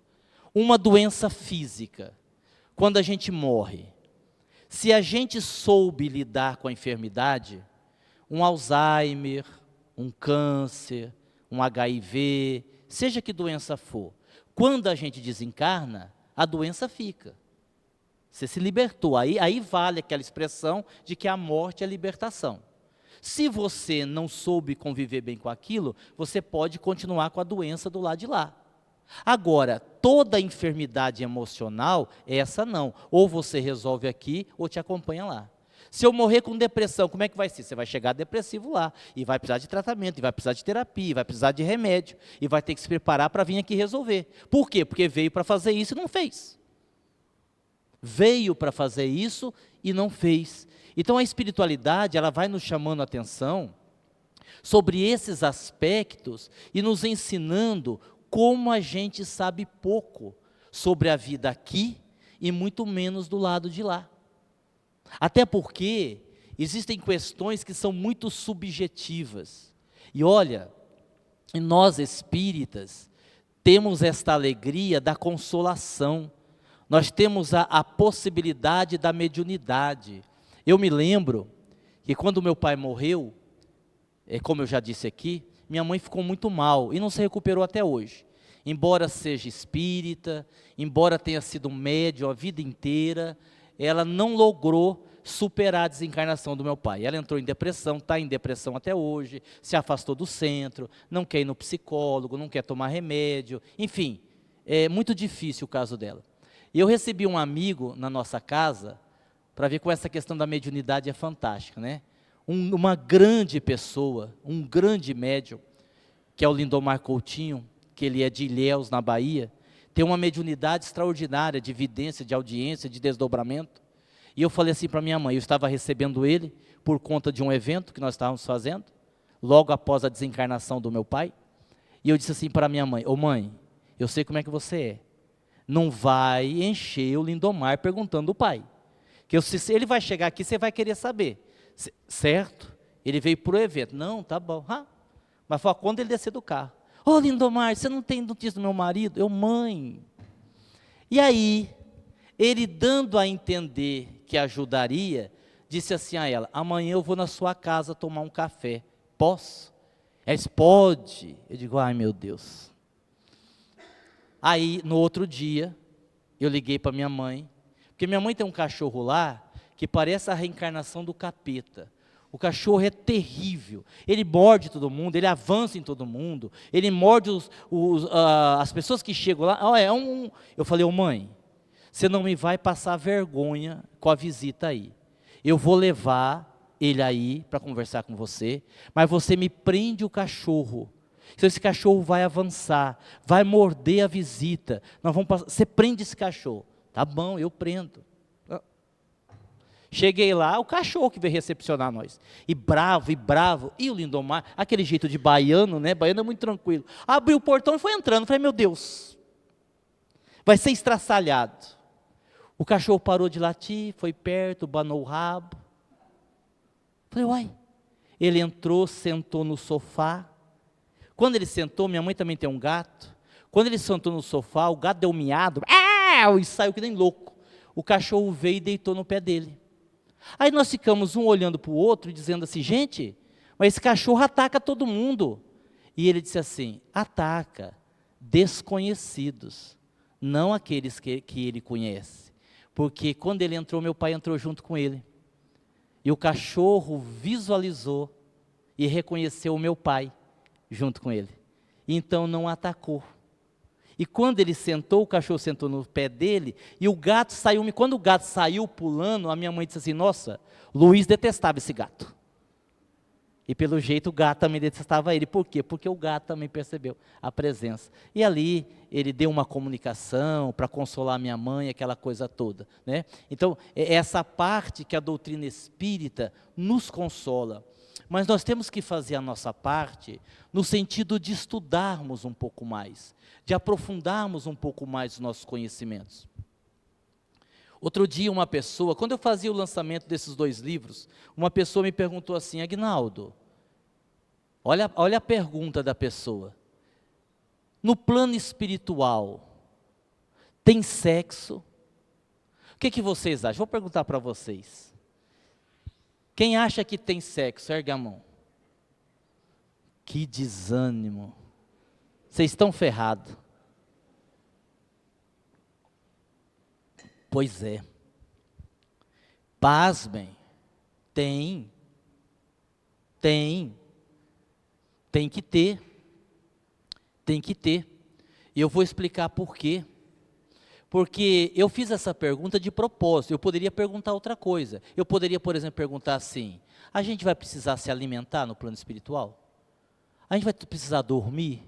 uma doença física, quando a gente morre, se a gente soube lidar com a enfermidade, um Alzheimer, um câncer, um HIV, seja que doença for, quando a gente desencarna, a doença fica. Você se libertou, aí vale aquela expressão de que a morte é libertação. Se você não soube conviver bem com aquilo, você pode continuar com a doença do lado de lá. Agora, toda enfermidade emocional, essa não. Ou você resolve aqui, ou te acompanha lá. Se eu morrer com depressão, como é que vai ser? Você vai chegar depressivo lá, e vai precisar de tratamento, e vai precisar de terapia, e vai precisar de remédio, e vai ter que se preparar para vir aqui resolver. Por quê? Porque veio para fazer isso e não fez. Veio para fazer isso e não fez. Então a espiritualidade, ela vai nos chamando a atenção sobre esses aspectos e nos ensinando como a gente sabe pouco sobre a vida aqui e muito menos do lado de lá. Até porque existem questões que são muito subjetivas. E olha, nós espíritas temos esta alegria da consolação. Nós temos a possibilidade da mediunidade. Eu me lembro que quando meu pai morreu, como eu já disse aqui, minha mãe ficou muito mal e não se recuperou até hoje. Embora seja espírita, embora tenha sido médium a vida inteira, ela não logrou superar a desencarnação do meu pai. Ela entrou em depressão, está em depressão até hoje, se afastou do centro, não quer ir no psicólogo, não quer tomar remédio, enfim, é muito difícil o caso dela. E eu recebi um amigo na nossa casa, para ver como essa questão da mediunidade é fantástica, né? Uma grande pessoa, um grande médium, que é o Lindomar Coutinho, que ele é de Ilhéus, na Bahia, tem uma mediunidade extraordinária de vidência, de audiência, de desdobramento. E eu falei assim para minha mãe, eu estava recebendo ele por conta de um evento que nós estávamos fazendo, logo após a desencarnação do meu pai, e eu disse assim para minha mãe, ô mãe, eu sei como é que você é, não vai encher o Lindomar perguntando do pai, que se ele vai chegar aqui, você vai querer saber, certo? Ele veio para o evento, não, tá bom, mas foi quando ele descer do carro, ô Lindomar, você não tem notícia do meu marido? Eu, mãe, e aí, ele dando a entender que ajudaria, disse assim a ela, amanhã eu vou na sua casa tomar um café, posso? Ela disse, pode. Eu digo, ai meu Deus. Aí, no outro dia, eu liguei para minha mãe, porque minha mãe tem um cachorro lá, que parece a reencarnação do capeta. O cachorro é terrível, ele morde todo mundo, ele avança em todo mundo, ele morde as pessoas que chegam lá. Eu falei, ô mãe, você não me vai passar vergonha com a visita aí. Eu vou levar ele aí para conversar com você, mas você me prende o cachorro. Então esse cachorro vai avançar, vai morder a visita. Você prende esse cachorro. Tá bom, eu prendo. Cheguei lá, o cachorro que veio recepcionar nós. E bravo. E o Lindomar, aquele jeito de baiano, né? Baiano é muito tranquilo. Abriu o portão e foi entrando. Falei, meu Deus, vai ser estraçalhado. O cachorro parou de latir, foi perto, banou o rabo. Falei, uai. Ele entrou, sentou no sofá. Quando ele sentou, minha mãe também tem um gato. Quando ele sentou no sofá, o gato deu um miado, e saiu que nem louco. O cachorro veio e deitou no pé dele. Aí nós ficamos um olhando para o outro, dizendo assim, gente, mas esse cachorro ataca todo mundo. E ele disse assim, ataca desconhecidos, não aqueles que ele conhece. Porque quando ele entrou, meu pai entrou junto com ele. E o cachorro visualizou e reconheceu o meu pai junto com ele. Então não atacou. E quando ele sentou, o cachorro sentou no pé dele, e o gato saiu, quando o gato saiu pulando, a minha mãe disse assim, nossa, Luiz detestava esse gato. E pelo jeito o gato também detestava ele. Por quê? Porque o gato também percebeu a presença. E ali ele deu uma comunicação para consolar a minha mãe, aquela coisa toda, né? Então, é essa parte que a doutrina espírita nos consola. Mas nós temos que fazer a nossa parte no sentido de estudarmos um pouco mais, de aprofundarmos um pouco mais os nossos conhecimentos. Outro dia uma pessoa, quando eu fazia o lançamento desses 2 livros, uma pessoa me perguntou assim, Aguinaldo, olha a pergunta da pessoa, no plano espiritual, tem sexo? O que vocês acham? Vou perguntar para vocês. Quem acha que tem sexo, ergue a mão. Que desânimo. Vocês estão ferrados. Pois é. Pasmem. Tem que ter. Tem que ter. E eu vou explicar por quê. Porque eu fiz essa pergunta de propósito, eu poderia perguntar outra coisa. Eu poderia, por exemplo, perguntar assim, a gente vai precisar se alimentar no plano espiritual? A gente vai precisar dormir?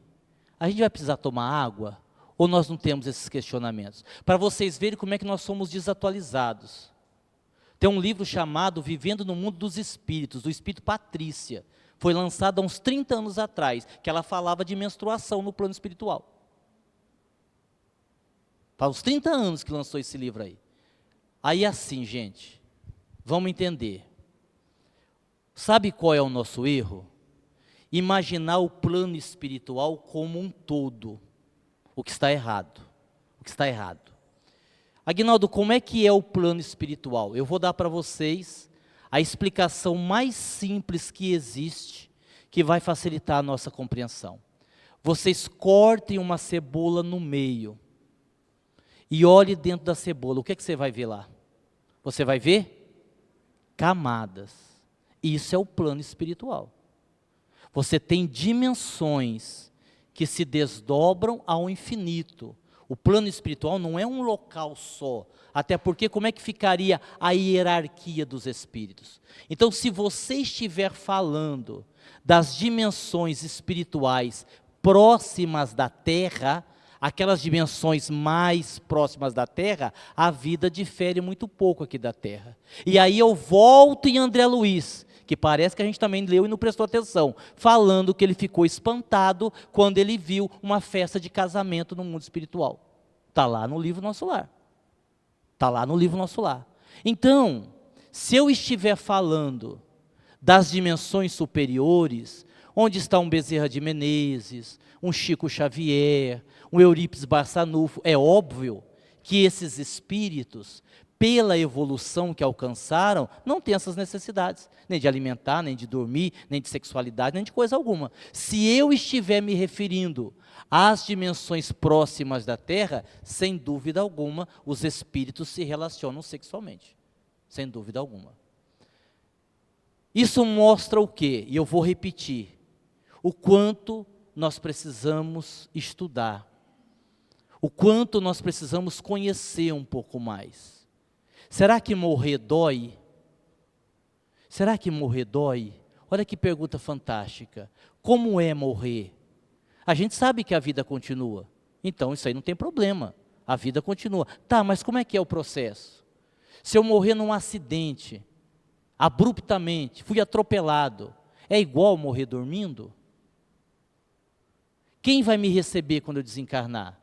A gente vai precisar tomar água? Ou nós não temos esses questionamentos? Para vocês verem como é que nós somos desatualizados. Tem um livro chamado Vivendo no Mundo dos Espíritos, do Espírito Patrícia. Foi lançada há uns 30 anos atrás, que ela falava de menstruação no plano espiritual. Faz uns 30 anos que lançou esse livro aí. Aí assim, gente, vamos entender. Sabe qual é o nosso erro? Imaginar o plano espiritual como um todo. O que está errado. O que está errado. Aguinaldo, como é que é o plano espiritual? Eu vou dar para vocês a explicação mais simples que existe, que vai facilitar a nossa compreensão. Vocês cortem uma cebola no meio e olhem dentro da cebola. O que é que você vai ver lá? Você vai ver camadas. Isso é o plano espiritual. Você tem dimensões que se desdobram ao infinito. O plano espiritual não é um local só, até porque como é que ficaria a hierarquia dos espíritos? Então, se você estiver falando das dimensões espirituais próximas da Terra, aquelas dimensões mais próximas da Terra, a vida difere muito pouco aqui da Terra. E aí eu volto em André Luiz, que parece que a gente também leu e não prestou atenção, falando que ele ficou espantado quando ele viu uma festa de casamento no mundo espiritual. Está lá no livro Nosso Lar. Está lá no livro Nosso Lar. Então, se eu estiver falando das dimensões superiores, onde está um Bezerra de Menezes, um Chico Xavier, um Eurípides Barçanufo, é óbvio que esses espíritos, pela evolução que alcançaram, não têm essas necessidades, nem de alimentar, nem de dormir, nem de sexualidade, nem de coisa alguma. Se eu estiver me referindo às dimensões próximas da Terra, sem dúvida alguma, os espíritos se relacionam sexualmente, sem dúvida alguma. Isso mostra o quê? E eu vou repetir, o quanto nós precisamos estudar, o quanto nós precisamos conhecer um pouco mais. Será que morrer dói? Será que morrer dói? Olha que pergunta fantástica. Como é morrer? A gente sabe que a vida continua. Então isso aí não tem problema. A vida continua. Tá, mas como é que é o processo? Se eu morrer num acidente, abruptamente, fui atropelado, é igual morrer dormindo? Quem vai me receber quando eu desencarnar?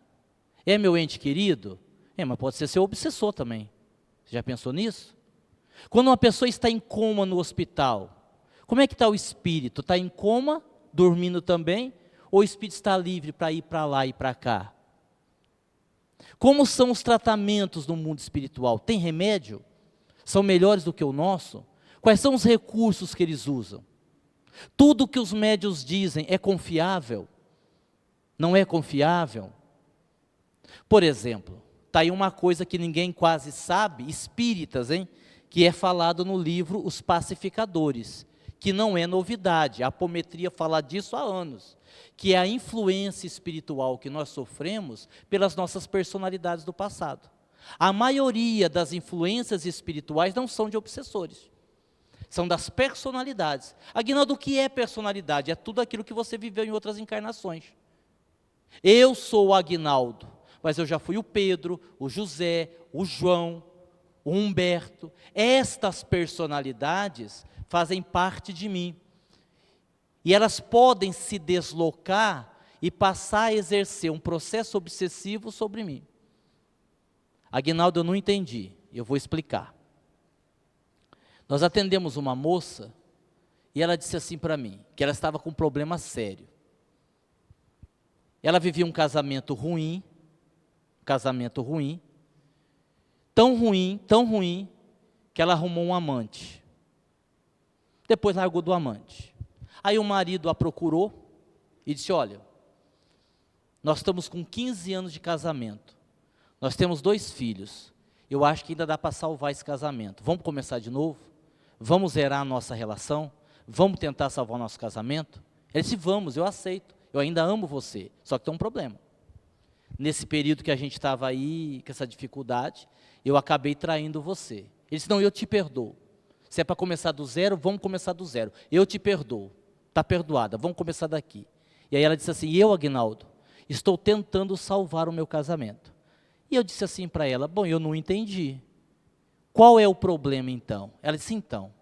É meu ente querido? Mas pode ser seu obsessor também. Você já pensou nisso? Quando uma pessoa está em coma no hospital, como é que está o espírito? Está em coma, dormindo também? Ou o espírito está livre para ir para lá e para cá? Como são os tratamentos no mundo espiritual? Tem remédio? São melhores do que o nosso? Quais são os recursos que eles usam? Tudo que os médiuns dizem é confiável? Não é confiável? Por exemplo, está aí uma coisa que ninguém quase sabe, espíritas, hein? Que é falado no livro Os Pacificadores, que não é novidade, a apometria fala disso há anos, que é a influência espiritual que nós sofremos pelas nossas personalidades do passado. A maioria das influências espirituais não são de obsessores, são das personalidades. Aguinaldo, o que é personalidade? É tudo aquilo que você viveu em outras encarnações. Eu sou o Aguinaldo, mas eu já fui o Pedro, o José, o João, o Humberto. Estas personalidades fazem parte de mim. E elas podem se deslocar e passar a exercer um processo obsessivo sobre mim. Aguinaldo, eu não entendi, eu vou explicar. Nós atendemos uma moça e ela disse assim para mim, que ela estava com um problema sério. Ela vivia um casamento ruim, tão ruim, que ela arrumou um amante. Depois largou do amante. Aí o marido a procurou e disse, olha, nós estamos com 15 anos de casamento, nós temos 2 filhos, eu acho que ainda dá para salvar esse casamento, vamos começar de novo? Vamos zerar a nossa relação? Vamos tentar salvar o nosso casamento? Ele disse, vamos, eu aceito, eu ainda amo você, só que tem um problema. Nesse período que a gente estava aí, com essa dificuldade, eu acabei traindo você. Ele disse, não, eu te perdoo. Se é para começar do zero, vamos começar do zero. Eu te perdoo, está perdoada, vamos começar daqui. E aí ela disse assim, eu, Aguinaldo, estou tentando salvar o meu casamento. E eu disse assim para ela, bom, eu não entendi. Qual é o problema então? Ela disse, então,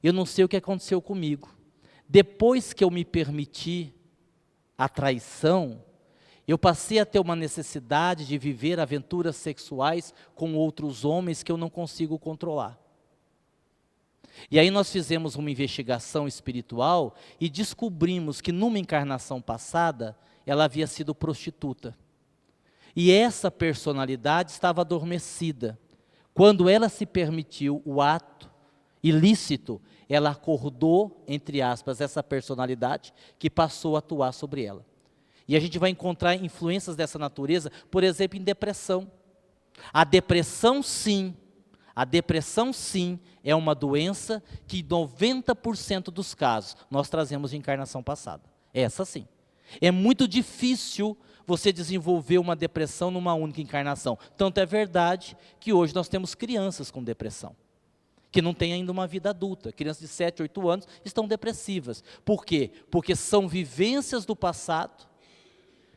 eu não sei o que aconteceu comigo. depois que eu me permiti a traição, eu passei a ter uma necessidade de viver aventuras sexuais com outros homens que eu não consigo controlar. E aí nós fizemos uma investigação espiritual e descobrimos que numa encarnação passada, ela havia sido prostituta. E essa personalidade estava adormecida. Quando ela se permitiu o ato ilícito, ela acordou, entre aspas, essa personalidade que passou a atuar sobre ela. E a gente vai encontrar influências dessa natureza, por exemplo, em depressão. A depressão, sim, é uma doença que 90% dos casos nós trazemos de encarnação passada. Essa sim. É muito difícil você desenvolver uma depressão numa única encarnação. Tanto é verdade que hoje nós temos crianças com depressão, que não têm ainda uma vida adulta. Crianças de 7, 8 anos estão depressivas. Por quê? Porque são vivências do passado,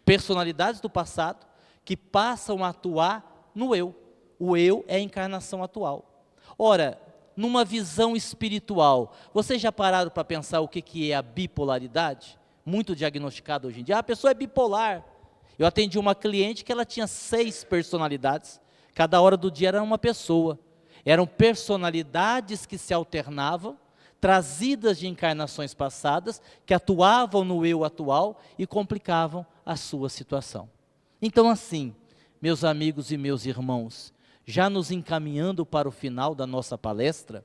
personalidades do passado, que passam a atuar no eu. O eu é a encarnação atual. Ora, numa visão espiritual, vocês já pararam para pensar o que é a bipolaridade? Muito diagnosticado hoje em dia. A pessoa é bipolar. Eu atendi uma cliente que ela tinha 6 personalidades, cada hora do dia era uma pessoa. Eram personalidades que se alternavam, trazidas de encarnações passadas, que atuavam no eu atual e complicavam a sua situação. Então assim, meus amigos e meus irmãos, já nos encaminhando para o final da nossa palestra,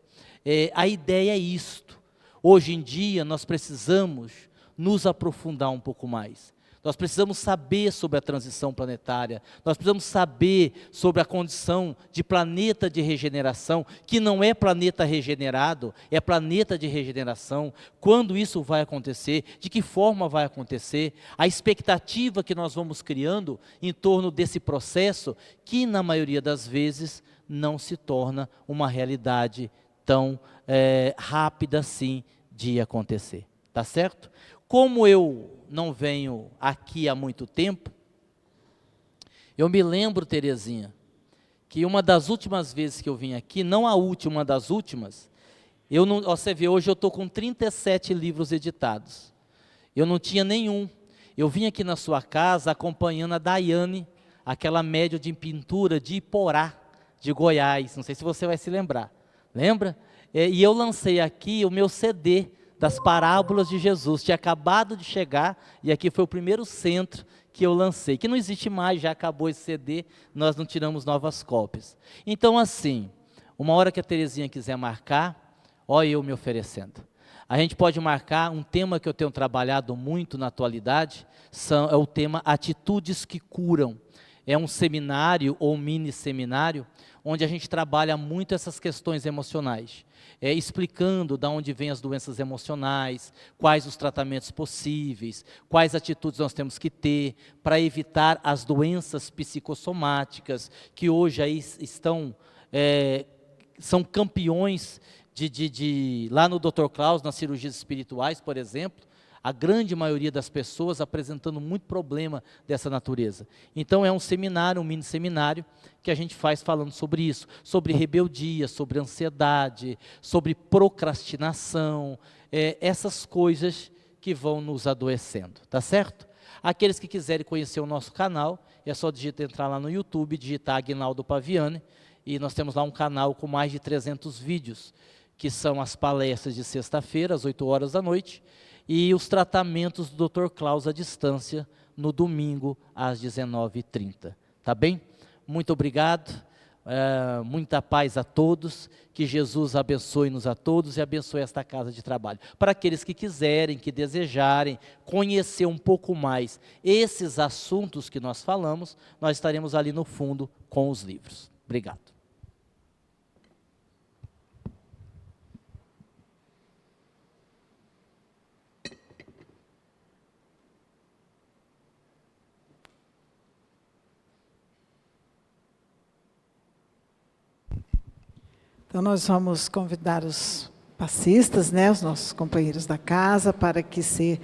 a ideia é isto. Hoje em dia nós precisamos nos aprofundar um pouco mais. Nós precisamos saber sobre a transição planetária, nós precisamos saber sobre a condição de planeta de regeneração, que não é planeta regenerado, é planeta de regeneração. Quando isso vai acontecer, de que forma vai acontecer, a expectativa que nós vamos criando em torno desse processo, que na maioria das vezes não se torna uma realidade tão rápida assim de acontecer. Tá certo? Como eu não venho aqui há muito tempo, eu me lembro, Terezinha, que uma das últimas vezes que eu vim aqui, não a última, uma das últimas, você vê, hoje eu estou com 37 livros editados. Eu não tinha nenhum. Eu vim aqui na sua casa acompanhando a Daiane, aquela médium de pintura de Iporá, de Goiás. Não sei se você vai se lembrar. Lembra? E eu lancei aqui o meu CD das parábolas de Jesus, tinha acabado de chegar, e aqui foi o primeiro centro que eu lancei, que não existe mais, já acabou esse CD, nós não tiramos novas cópias. Então assim, uma hora que a Terezinha quiser marcar, olha eu me oferecendo. A gente pode marcar um tema que eu tenho trabalhado muito na atualidade, é o tema Atitudes que Curam. É um seminário ou mini seminário, onde a gente trabalha muito essas questões emocionais, explicando de onde vêm as doenças emocionais, quais os tratamentos possíveis, quais atitudes nós temos que ter para evitar as doenças psicossomáticas, que hoje aí estão, são campeões lá no Dr. Klaus, nas cirurgias espirituais, por exemplo, a grande maioria das pessoas apresentando muito problema dessa natureza. Então é um seminário, um mini seminário, que a gente faz falando sobre isso, sobre rebeldia, sobre ansiedade, sobre procrastinação, essas coisas que vão nos adoecendo, tá certo? Aqueles que quiserem conhecer o nosso canal, é só entrar lá no YouTube, digitar Aguinaldo Paviani, e nós temos lá um canal com mais de 300 vídeos, que são as palestras de sexta-feira, às 8 horas da noite, e os tratamentos do Dr. Klaus à distância, no domingo, às 19h30. Tá bem? Muito obrigado, muita paz a todos, que Jesus abençoe-nos a todos e abençoe esta casa de trabalho. Para aqueles que quiserem, que desejarem conhecer um pouco mais esses assuntos que nós falamos, nós estaremos ali no fundo com os livros. Obrigado. Então, nós vamos convidar os passistas, né, os nossos companheiros da casa, para que se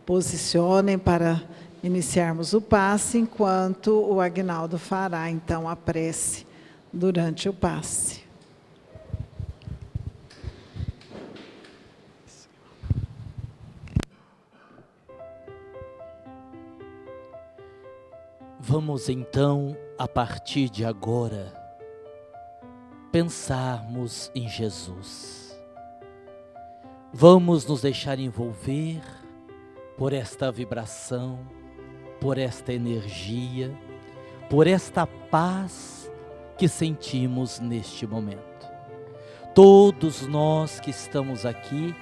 posicionem para iniciarmos o passe, enquanto o Aguinaldo fará, então, a prece durante o passe. Vamos então, a partir de agora, pensarmos em Jesus. Vamos nos deixar envolver por esta vibração, por esta energia, por esta paz que sentimos neste momento. Todos nós que estamos aqui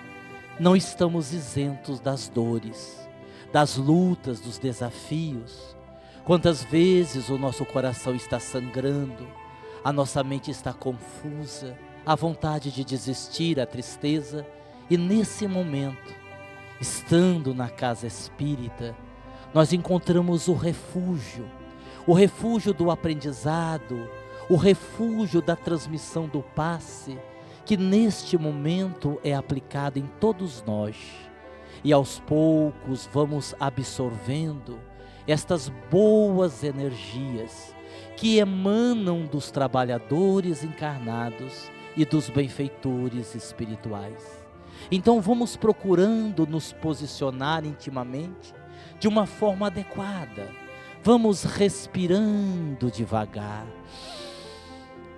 não estamos isentos das dores, das lutas, dos desafios. Quantas vezes o nosso coração está sangrando, a nossa mente está confusa, a vontade de desistir, a tristeza, e nesse momento, estando na casa espírita, nós encontramos o refúgio do aprendizado, o refúgio da transmissão do passe, que neste momento é aplicado em todos nós. E aos poucos vamos absorvendo estas boas energias que emanam dos trabalhadores encarnados e dos benfeitores espirituais. Então vamos procurando nos posicionar intimamente de uma forma adequada. Vamos respirando devagar,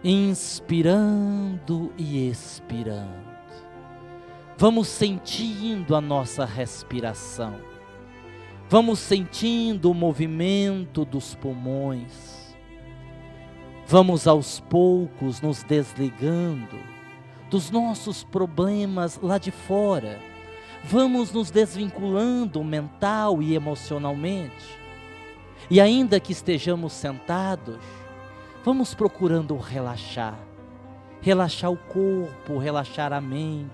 inspirando e expirando. Vamos sentindo a nossa respiração. Vamos sentindo o movimento dos pulmões. Vamos aos poucos nos desligando dos nossos problemas lá de fora. Vamos nos desvinculando mental e emocionalmente. E ainda que estejamos sentados, vamos procurando relaxar. Relaxar o corpo, relaxar a mente.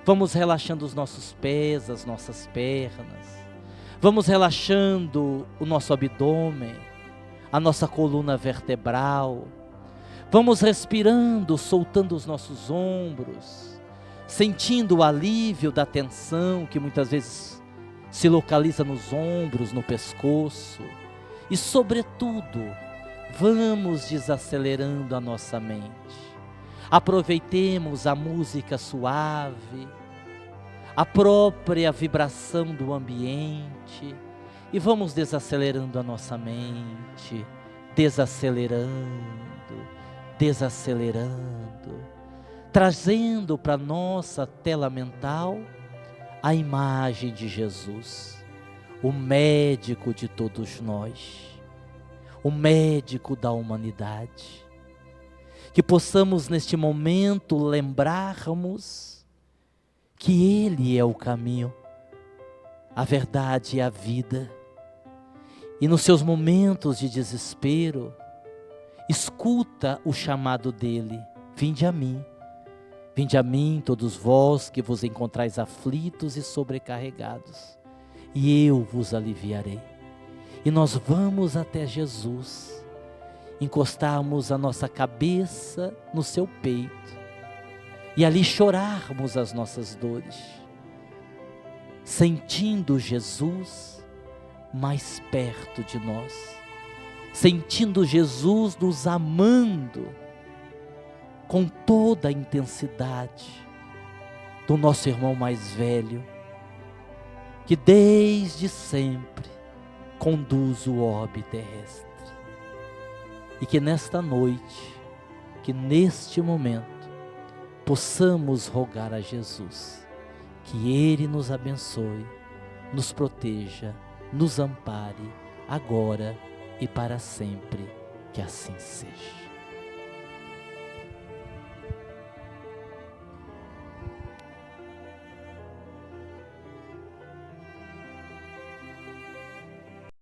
Vamos relaxando os nossos pés, as nossas pernas. Vamos relaxando o nosso abdômen, a nossa coluna vertebral. Vamos respirando, soltando os nossos ombros, sentindo o alívio da tensão que muitas vezes se localiza nos ombros, no pescoço. E sobretudo, vamos desacelerando a nossa mente. Aproveitemos a música suave, a própria vibração do ambiente, e vamos desacelerando a nossa mente, desacelerando, trazendo para nossa tela mental a imagem de Jesus, o médico de todos nós, o médico da humanidade. Que possamos neste momento lembrarmos que Ele é o caminho, a verdade e a vida. E nos seus momentos de desespero, escuta o chamado dEle: vinde a mim todos vós que vos encontrais aflitos e sobrecarregados, e eu vos aliviarei. E nós vamos até Jesus, encostarmos a nossa cabeça no seu peito, e ali chorarmos as nossas dores, sentindo Jesus mais perto de nós, sentindo Jesus nos amando com toda a intensidade do nosso irmão mais velho, que desde sempre conduz o orbe terrestre. E que nesta noite, que neste momento, possamos rogar a Jesus que Ele nos abençoe, nos proteja, nos ampare, agora e para sempre, que assim seja.